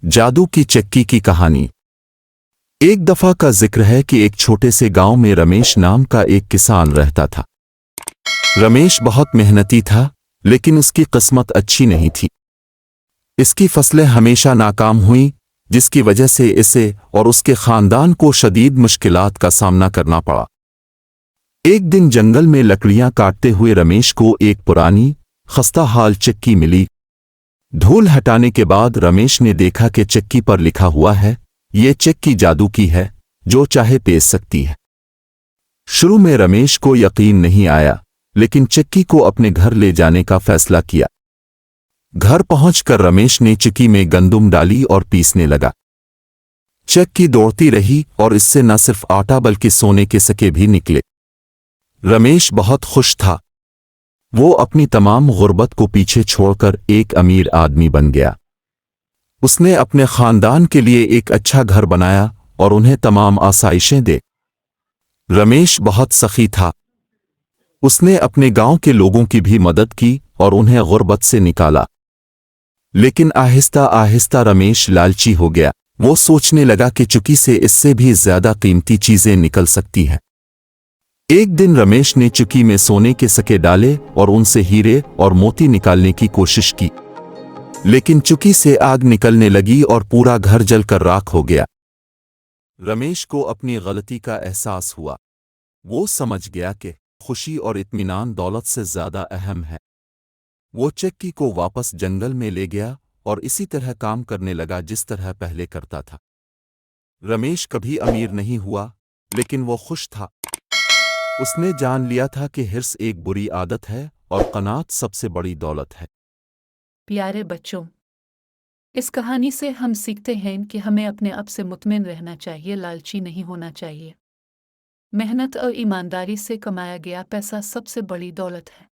जादू की चक्की की कहानी। एक दफा का जिक्र है कि एक छोटे से गांव में रमेश नाम का एक किसान रहता था। रमेश बहुत मेहनती था, लेकिन उसकी किस्मत अच्छी नहीं थी। इसकी फसलें हमेशा नाकाम हुईं, जिसकी वजह से इसे और उसके खानदान को शदीद मुश्किलात का सामना करना पड़ा। एक दिन जंगल में लकड़ियां काटते हुए रमेश को एक पुरानी खस्ता हाल चक्की मिली। धूल हटाने के बाद रमेश ने देखा कि चक्की पर लिखा हुआ है, ये चक्की जादू की है, जो चाहे पेश सकती है। शुरू में रमेश को यकीन नहीं आया, लेकिन चक्की को अपने घर ले जाने का फैसला किया। घर पहुंचकर रमेश ने चक्की में गंदुम डाली और पीसने लगा। चक्की दौड़ती रही और इससे न सिर्फ आटा बल्कि सोने के सिक्के भी निकले। रमेश बहुत खुश था। वो अपनी तमाम गुर्बत को पीछे छोड़कर एक अमीर आदमी बन गया। उसने अपने खानदान के लिए एक अच्छा घर बनाया और उन्हें तमाम आसाइशें दे। रमेश बहुत सखी था। उसने अपने गांव के लोगों की भी मदद की और उन्हें गुर्बत से निकाला। लेकिन आहिस्ता आहिस्ता रमेश लालची हो गया। वो सोचने लगा कि चक्की से इससे भी ज्यादा कीमती चीजें निकल सकती हैं। एक दिन रमेश ने चक्की में सोने के सिक्के डाले और उनसे हीरे और मोती निकालने की कोशिश की, लेकिन चक्की से आग निकलने लगी और पूरा घर जलकर राख हो गया। रमेश को अपनी गलती का एहसास हुआ। वो समझ गया कि खुशी और इत्मीनान दौलत से ज्यादा अहम है। वो चक्की को वापस जंगल में ले गया और इसी तरह काम करने लगा जिस तरह पहले करता था। रमेश कभी अमीर नहीं हुआ, लेकिन वो खुश था। उसने जान लिया था कि हिर्स एक बुरी आदत है और कनात सबसे बड़ी दौलत है। प्यारे बच्चों, इस कहानी से हम सीखते हैं कि हमें अपने आप से मुतमिन रहना चाहिए, लालची नहीं होना चाहिए। मेहनत और ईमानदारी से कमाया गया पैसा सबसे बड़ी दौलत है।